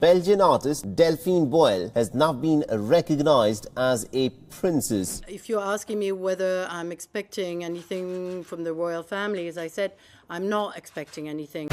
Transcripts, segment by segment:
Belgian artist Delphine Boël has now been recognized as a princess. If you're asking me whether I'm expecting anything from the royal family, as I said, I'm not expecting anything.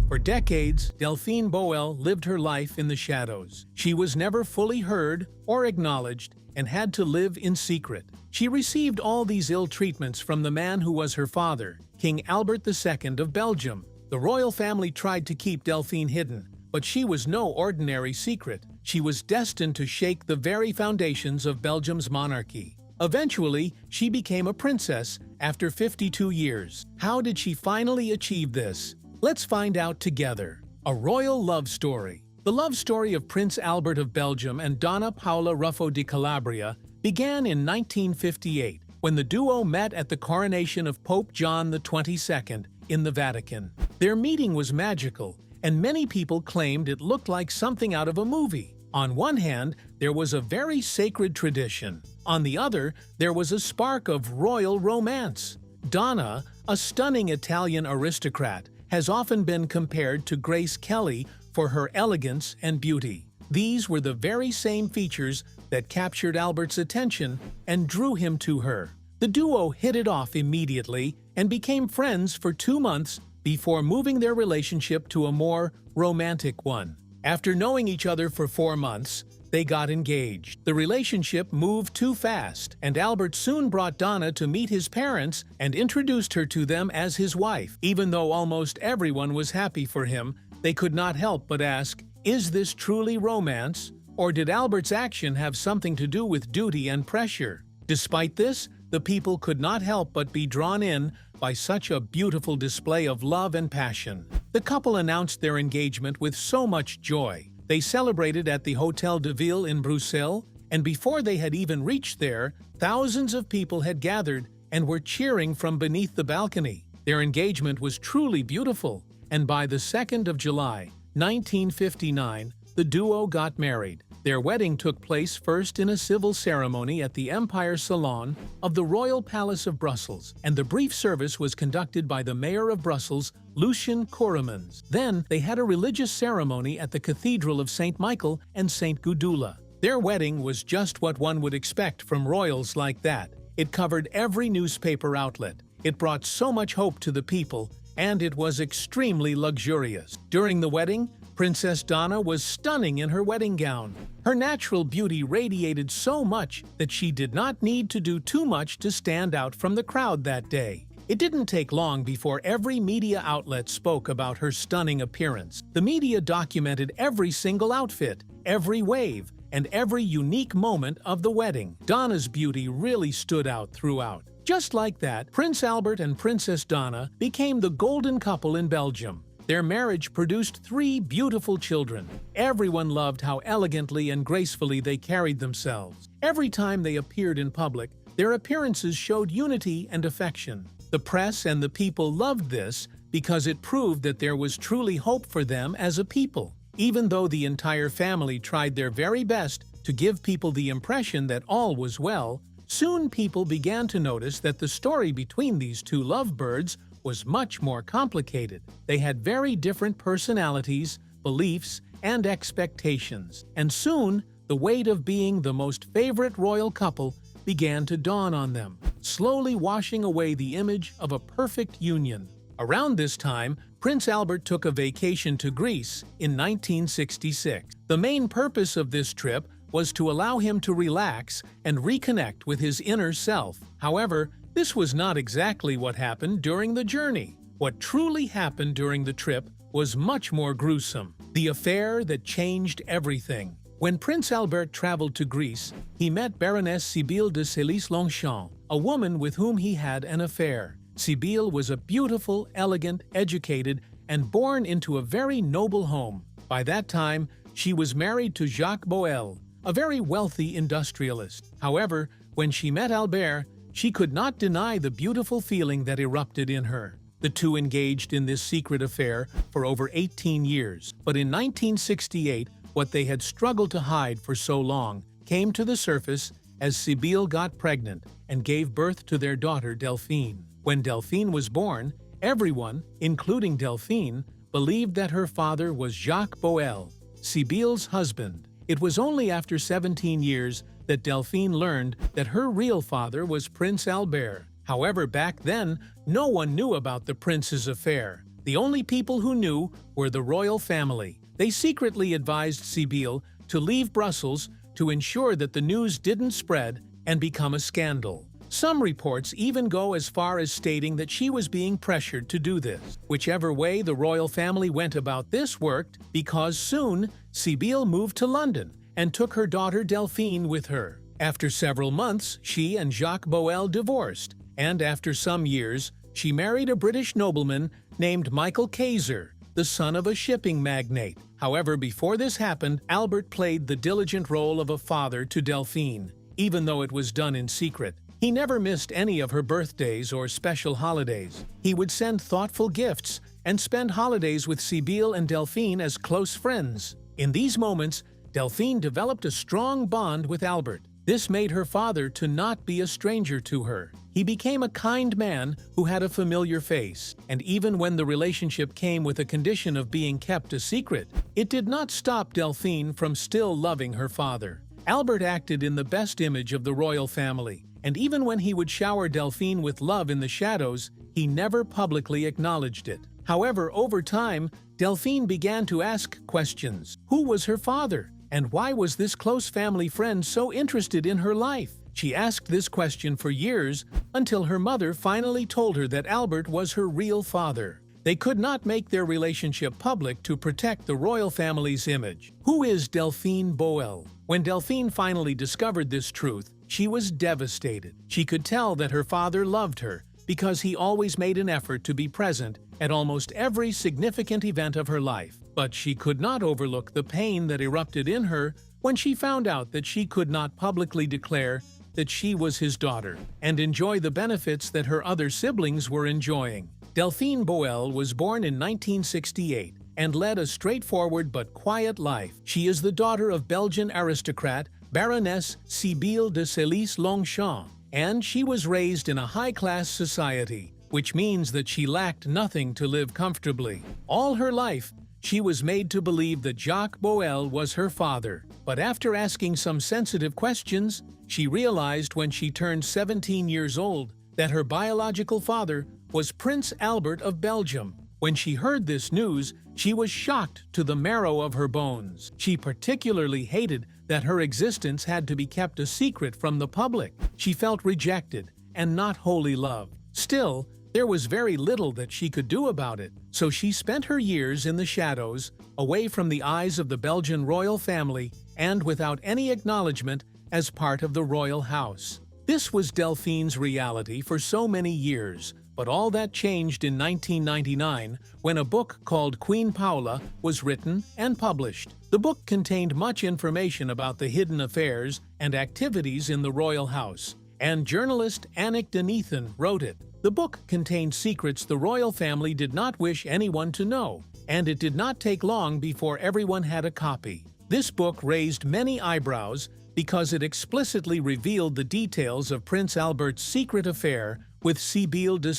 For decades, Delphine Boël lived her life in the shadows. She was never fully heard or acknowledged and had to live in secret. She received all these ill treatments from the man who was her father, King Albert II of Belgium. The royal family tried to keep Delphine hidden, but she was no ordinary secret. She was destined to shake the very foundations of Belgium's monarchy. Eventually, she became a princess after 52 years. How did she finally achieve this? Let's find out together. A royal love story. The love story of Prince Albert of Belgium and Donna Paola Ruffo di Calabria began in 1958, when the duo met at the coronation of Pope John XXII in the Vatican. Their meeting was magical, and many people claimed it looked like something out of a movie. On one hand, there was a very sacred tradition. On the other, there was a spark of royal romance. Donna, a stunning Italian aristocrat, has often been compared to Grace Kelly for her elegance and beauty. These were the very same features that captured Albert's attention and drew him to her. The duo hit it off immediately and became friends for 2 months before moving their relationship to a more romantic one. After knowing each other for 4 months, they got engaged. The relationship moved too fast, and Albert soon brought Donna to meet his parents and introduced her to them as his wife. Even though almost everyone was happy for him, they could not help but ask, is this truly romance? Or did Albert's action have something to do with duty and pressure? Despite this, the people could not help but be drawn in by such a beautiful display of love and passion. The couple announced their engagement with so much joy. They celebrated at the Hotel de Ville in Brussels, and before they had even reached there, thousands of people had gathered and were cheering from beneath the balcony. Their engagement was truly beautiful, and by the 2nd of July, 1959, the duo got married. Their wedding took place first in a civil ceremony at the Empire Salon of the Royal Palace of Brussels, and the brief service was conducted by the Mayor of Brussels, Lucien Couramans. Then, they had a religious ceremony at the Cathedral of St. Michael and St. Gudula. Their wedding was just what one would expect from royals like that. It covered every newspaper outlet. It brought so much hope to the people, and it was extremely luxurious. During the wedding, Princess Donna was stunning in her wedding gown. Her natural beauty radiated so much that she did not need to do too much to stand out from the crowd that day. It didn't take long before every media outlet spoke about her stunning appearance. The media documented every single outfit, every wave, and every unique moment of the wedding. Donna's beauty really stood out throughout. Just like that, Prince Albert and Princess Donna became the golden couple in Belgium. Their marriage produced 3 beautiful children. Everyone loved how elegantly and gracefully they carried themselves. Every time they appeared in public, their appearances showed unity and affection. The press and the people loved this because it proved that there was truly hope for them as a people. Even though the entire family tried their very best to give people the impression that all was well, soon people began to notice that the story between these 2 lovebirds was much more complicated. They had very different personalities, beliefs, and expectations. And soon, the weight of being the most favorite royal couple began to dawn on them, slowly washing away the image of a perfect union. Around this time, Prince Albert took a vacation to Greece in 1966. The main purpose of this trip was to allow him to relax and reconnect with his inner self. However, this was not exactly what happened during the journey. What truly happened during the trip was much more gruesome. The affair that changed everything. When Prince Albert traveled to Greece, he met Baroness Sibylle de Célisse-Longchamp, a woman with whom he had an affair. Sibylle was a beautiful, elegant, educated, and born into a very noble home. By that time, she was married to Jacques Boël, a very wealthy industrialist. However, when she met Albert, she could not deny the beautiful feeling that erupted in her. The two engaged in this secret affair for over 18 years. But in 1968, what they had struggled to hide for so long came to the surface as Sibylle got pregnant and gave birth to their daughter Delphine. When Delphine was born, everyone, including Delphine, believed that her father was Jacques Boël. Sibylle's husband. It was only after 17 years that Delphine learned that her real father was Prince Albert. However, back then, no one knew about the prince's affair. The only people who knew were the royal family. They secretly advised Sibylle to leave Brussels to ensure that the news didn't spread and become a scandal. Some reports even go as far as stating that she was being pressured to do this. Whichever way the royal family went about this worked, because soon Sibylle moved to London and took her daughter Delphine with her. After several months, she and Jacques Boël divorced, and after some years, she married a British nobleman named Michael Kaiser, the son of a shipping magnate. However, before this happened, Albert played the diligent role of a father to Delphine, even though it was done in secret. He never missed any of her birthdays or special holidays. He would send thoughtful gifts and spend holidays with Sibylle and Delphine as close friends. In these moments, Delphine developed a strong bond with Albert. This made her father to not be a stranger to her. He became a kind man who had a familiar face, and even when the relationship came with a condition of being kept a secret, it did not stop Delphine from still loving her father. Albert acted in the best image of the royal family, and even when he would shower Delphine with love in the shadows, he never publicly acknowledged it. However, over time, Delphine began to ask questions. Who was her father? And why was this close family friend so interested in her life? She asked this question for years until her mother finally told her that Albert was her real father. They could not make their relationship public to protect the royal family's image. Who is Delphine Boël? When Delphine finally discovered this truth, she was devastated. She could tell that her father loved her because he always made an effort to be present at almost every significant event of her life. But she could not overlook the pain that erupted in her when she found out that she could not publicly declare that she was his daughter and enjoy the benefits that her other siblings were enjoying. Delphine Boël was born in 1968 and led a straightforward but quiet life. She is the daughter of Belgian aristocrat Baroness Sibylle de Longchamp, and she was raised in a high-class society, which means that she lacked nothing to live comfortably. All her life, she was made to believe that Jacques Boël was her father. But after asking some sensitive questions, she realized when she turned 17 years old that her biological father was Prince Albert of Belgium. When she heard this news, she was shocked to the marrow of her bones. She particularly hated that her existence had to be kept a secret from the public. She felt rejected and not wholly loved. Still, there was very little that she could do about it, so she spent her years in the shadows, away from the eyes of the Belgian royal family and without any acknowledgement as part of the royal house. This was Delphine's reality for so many years, but all that changed in 1999 when a book called Queen Paula was written and published. The book contained much information about the hidden affairs and activities in the royal house, and journalist Annick Denethan wrote it. The book contained secrets the royal family did not wish anyone to know, and it did not take long before everyone had a copy. This book raised many eyebrows because it explicitly revealed the details of Prince Albert's secret affair with Sibylle de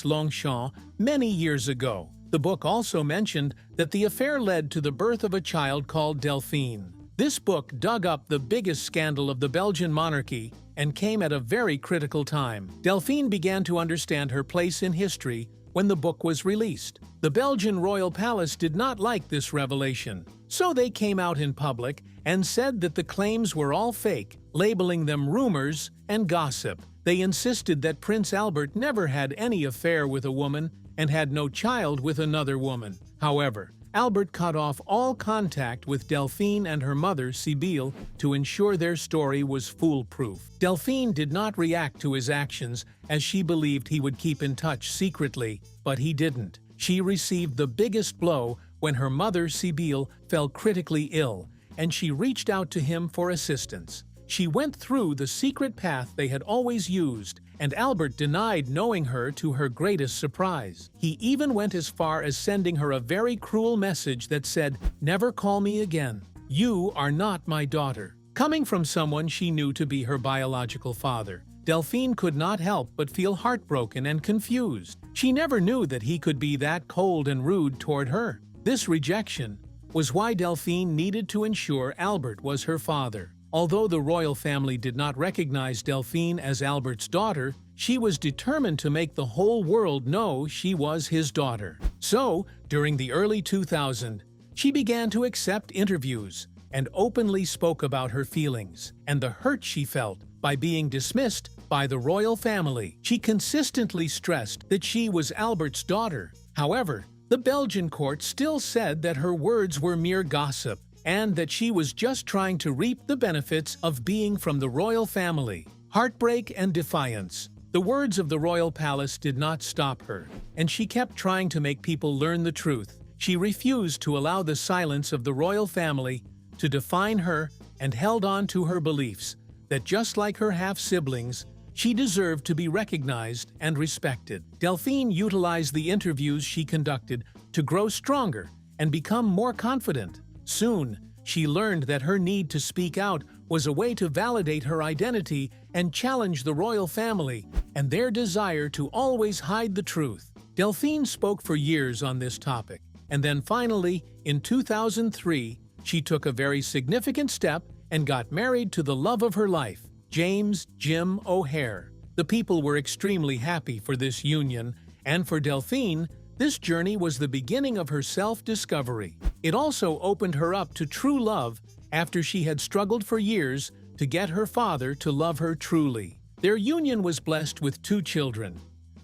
Longchamp many years ago. The book also mentioned that the affair led to the birth of a child called Delphine. This book dug up the biggest scandal of the Belgian monarchy and came at a very critical time. Delphine began to understand her place in history when the book was released. The Belgian royal palace did not like this revelation, so they came out in public and said that the claims were all fake, labeling them rumors and gossip. They insisted that Prince Albert never had any affair with a woman and had no child with another woman. However, Albert cut off all contact with Delphine and her mother, Sibylle, to ensure their story was foolproof. Delphine did not react to his actions as she believed he would keep in touch secretly, but he didn't. She received the biggest blow when her mother, Sibylle, fell critically ill, and she reached out to him for assistance. She went through the secret path they had always used, and Albert denied knowing her to her greatest surprise. He even went as far as sending her a very cruel message that said, "Never call me again. You are not my daughter." Coming from someone she knew to be her biological father, Delphine could not help but feel heartbroken and confused. She never knew that he could be that cold and rude toward her. This rejection was why Delphine needed to ensure Albert was her father. Although the royal family did not recognize Delphine as Albert's daughter, she was determined to make the whole world know she was his daughter. So, during the early 2000s, she began to accept interviews and openly spoke about her feelings and the hurt she felt by being dismissed by the royal family. She consistently stressed that she was Albert's daughter. However, the Belgian court still said that her words were mere gossip and that she was just trying to reap the benefits of being from the royal family. Heartbreak and defiance. The words of the royal palace did not stop her, and she kept trying to make people learn the truth. She refused to allow the silence of the royal family to define her and held on to her beliefs that just like her half-siblings, she deserved to be recognized and respected. Delphine utilized the interviews she conducted to grow stronger and become more confident. Soon, she learned that her need to speak out was a way to validate her identity and challenge the royal family and their desire to always hide the truth. Delphine spoke for years on this topic, and then finally, in 2003, she took a very significant step and got married to the love of her life, James Jim O'Hare. The people were extremely happy for this union, and for Delphine, this journey was the beginning of her self-discovery. It also opened her up to true love after she had struggled for years to get her father to love her truly. Their union was blessed with 2 children.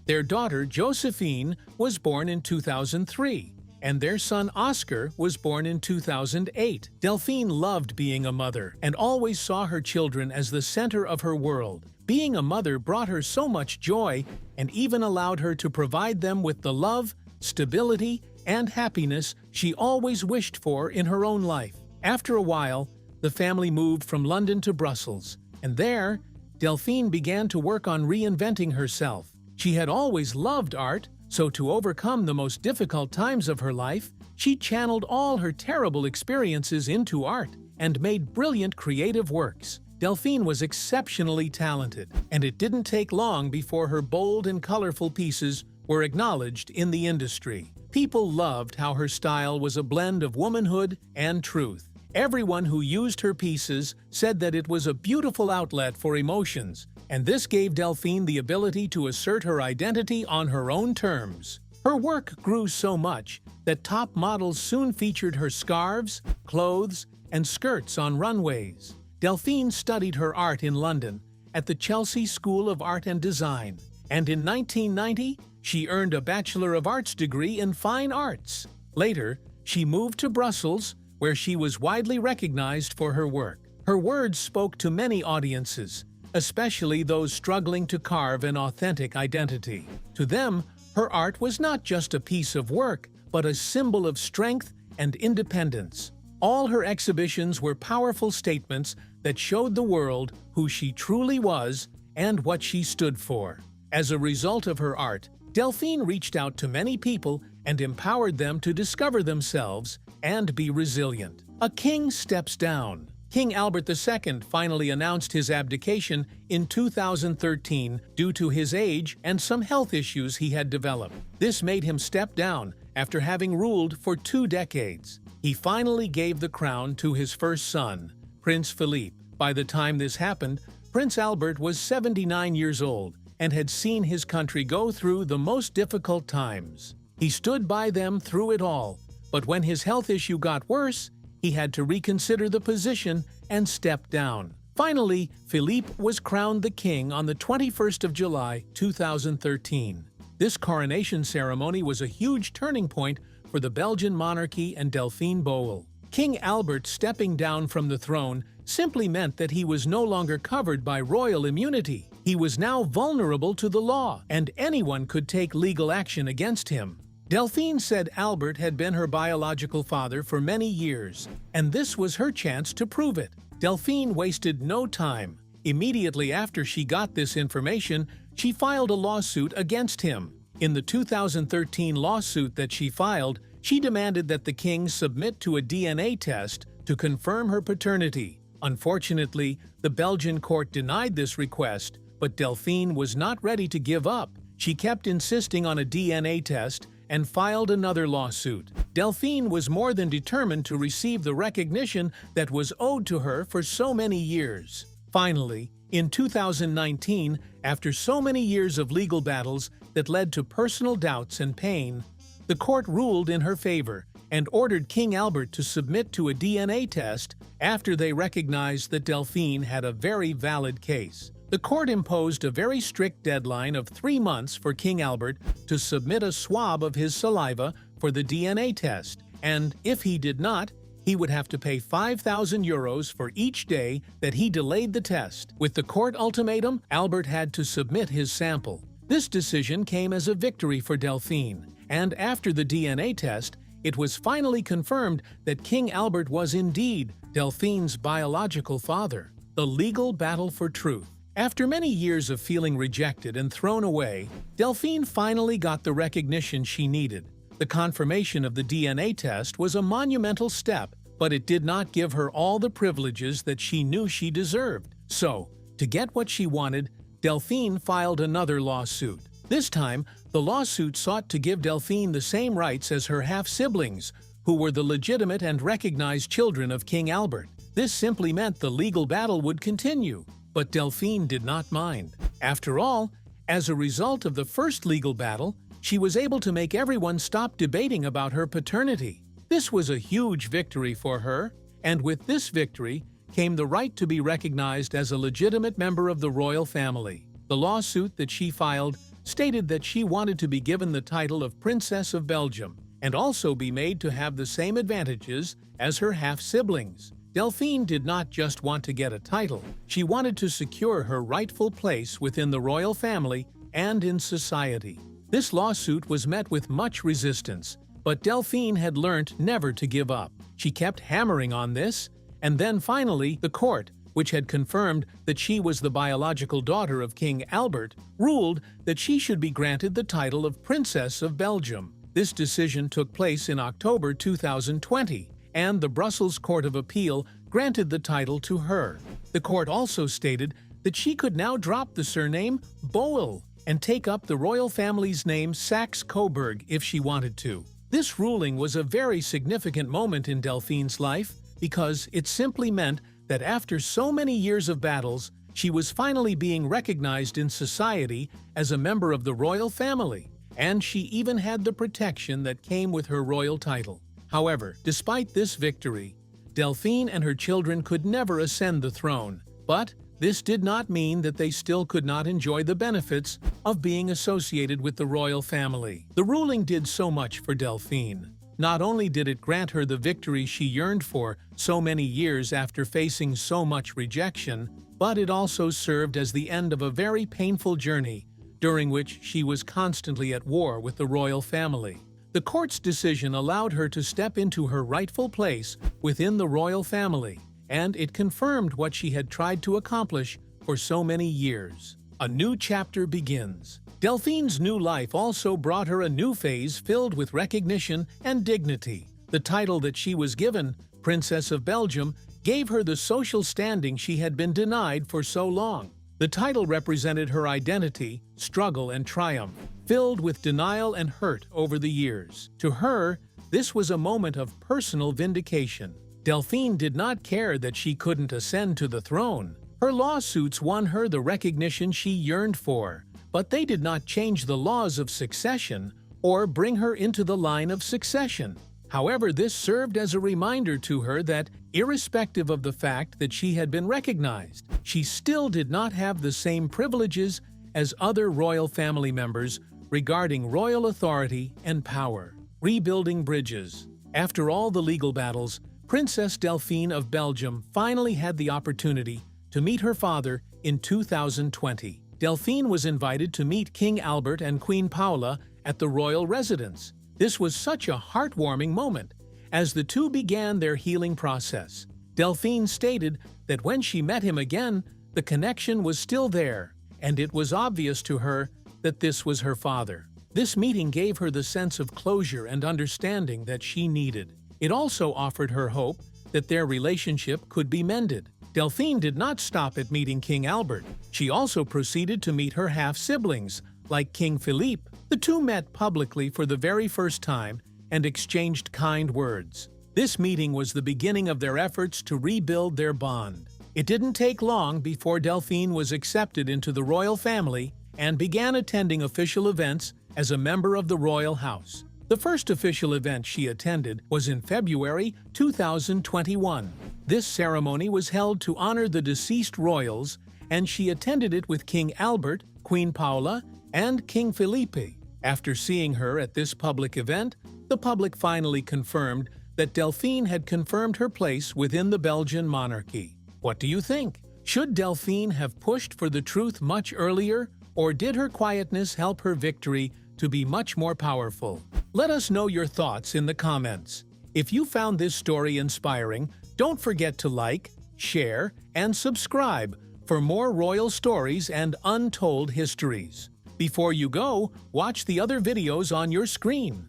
Their daughter, Josephine, was born in 2003, and their son, Oscar, was born in 2008. Delphine loved being a mother and always saw her children as the center of her world. Being a mother brought her so much joy and even allowed her to provide them with the love, stability, and happiness she always wished for in her own life. After a while, the family moved from London to Brussels, and there, Delphine began to work on reinventing herself. She had always loved art, so to overcome the most difficult times of her life, she channeled all her terrible experiences into art and made brilliant creative works. Delphine was exceptionally talented, and it didn't take long before her bold and colorful pieces were acknowledged in the industry. People loved how her style was a blend of womanhood and truth. Everyone who used her pieces said that it was a beautiful outlet for emotions, and this gave Delphine the ability to assert her identity on her own terms. Her work grew so much that top models soon featured her scarves, clothes, and skirts on runways. Delphine studied her art in London at the Chelsea School of Art and Design, and in 1990, she earned a Bachelor of Arts degree in Fine Arts. Later, she moved to Brussels, where she was widely recognized for her work. Her words spoke to many audiences, especially those struggling to carve an authentic identity. To them, her art was not just a piece of work, but a symbol of strength and independence. All her exhibitions were powerful statements that showed the world who she truly was and what she stood for. As a result of her art, Delphine reached out to many people and empowered them to discover themselves and be resilient. A king steps down. King Albert II finally announced his abdication in 2013 due to his age and some health issues he had developed. This made him step down after having ruled for 2 decades. He finally gave the crown to his first son, Prince Philippe. By the time this happened, Prince Albert was 79 years old and had seen his country go through the most difficult times. He stood by them through it all, but when his health issue got worse, he had to reconsider the position and step down. Finally, Philippe was crowned the king on the 21st of July, 2013. This coronation ceremony was a huge turning point for the Belgian monarchy and Delphine Boël. King Albert stepping down from the throne simply meant that he was no longer covered by royal immunity. He was now vulnerable to the law, and anyone could take legal action against him. Delphine said Albert had been her biological father for many years, and this was her chance to prove it. Delphine wasted no time. Immediately after she got this information, she filed a lawsuit against him. In the 2013 lawsuit that she filed, she demanded that the king submit to a DNA test to confirm her paternity. Unfortunately, the Belgian court denied this request, but Delphine was not ready to give up. She kept insisting on a DNA test and filed another lawsuit. Delphine was more than determined to receive the recognition that was owed to her for so many years. Finally, in 2019, after so many years of legal battles that led to personal doubts and pain, the court ruled in her favor and ordered King Albert to submit to a DNA test after they recognized that Delphine had a very valid case. The court imposed a very strict deadline of 3 months for King Albert to submit a swab of his saliva for the DNA test, and if he did not, he would have to pay 5,000 euros for each day that he delayed the test. With the court ultimatum, Albert had to submit his sample. This decision came as a victory for Delphine, and after the DNA test, it was finally confirmed that King Albert was indeed Delphine's biological father. The legal battle for truth. After many years of feeling rejected and thrown away, Delphine finally got the recognition she needed. The confirmation of the DNA test was a monumental step, but it did not give her all the privileges that she knew she deserved. So, to get what she wanted, Delphine filed another lawsuit. This time, the lawsuit sought to give Delphine the same rights as her half-siblings, who were the legitimate and recognized children of King Albert. This simply meant the legal battle would continue, but Delphine did not mind. After all, as a result of the first legal battle, she was able to make everyone stop debating about her paternity. This was a huge victory for her, and with this victory came the right to be recognized as a legitimate member of the royal family. The lawsuit that she filed stated that she wanted to be given the title of Princess of Belgium and also be made to have the same advantages as her half-siblings. Delphine did not just want to get a title, she wanted to secure her rightful place within the royal family and in society. This lawsuit was met with much resistance, but Delphine had learnt never to give up. She kept hammering on this, and then finally the court, which had confirmed that she was the biological daughter of King Albert, ruled that she should be granted the title of Princess of Belgium. This decision took place in October 2020, and the Brussels Court of Appeal granted the title to her. The court also stated that she could now drop the surname Boël and take up the royal family's name Saxe-Coburg if she wanted to. This ruling was a very significant moment in Delphine's life because it simply meant that after so many years of battles, she was finally being recognized in society as a member of the royal family, and she even had the protection that came with her royal title. However, despite this victory, Delphine and her children could never ascend the throne, but this did not mean that they still could not enjoy the benefits of being associated with the royal family. The ruling did so much for Delphine. Not only did it grant her the victory she yearned for so many years after facing so much rejection, but it also served as the end of a very painful journey during which she was constantly at war with the royal family. The court's decision allowed her to step into her rightful place within the royal family, and it confirmed what she had tried to accomplish for so many years. A new chapter begins. Delphine's new life also brought her a new phase filled with recognition and dignity. The title that she was given, Princess of Belgium, gave her the social standing she had been denied for so long. The title represented her identity, struggle, and triumph, filled with denial and hurt over the years. To her, this was a moment of personal vindication. Delphine did not care that she couldn't ascend to the throne. Her lawsuits won her the recognition she yearned for, but they did not change the laws of succession or bring her into the line of succession. However, this served as a reminder to her that, irrespective of the fact that she had been recognized, she still did not have the same privileges as other royal family members regarding royal authority and power. Rebuilding bridges. After all the legal battles, Princess Delphine of Belgium finally had the opportunity to meet her father in 2020. Delphine was invited to meet King Albert and Queen Paula at the royal residence. This was such a heartwarming moment as the two began their healing process. Delphine stated that when she met him again, the connection was still there, and it was obvious to her that this was her father. This meeting gave her the sense of closure and understanding that she needed. It also offered her hope that their relationship could be mended. Delphine did not stop at meeting King Albert. She also proceeded to meet her half-siblings, like King Philippe. The two met publicly for the very first time and exchanged kind words. This meeting was the beginning of their efforts to rebuild their bond. It didn't take long before Delphine was accepted into the royal family and began attending official events as a member of the royal house. The first official event she attended was in February 2021. This ceremony was held to honor the deceased royals, and she attended it with King Albert, Queen Paula, and King Felipe. After seeing her at this public event, the public finally confirmed that Delphine had confirmed her place within the Belgian monarchy. What do you think? Should Delphine have pushed for the truth much earlier, or did her quietness help her victory to be much more powerful? Let us know your thoughts in the comments. If you found this story inspiring, don't forget to like, share, and subscribe for more royal stories and untold histories. Before you go, watch the other videos on your screen.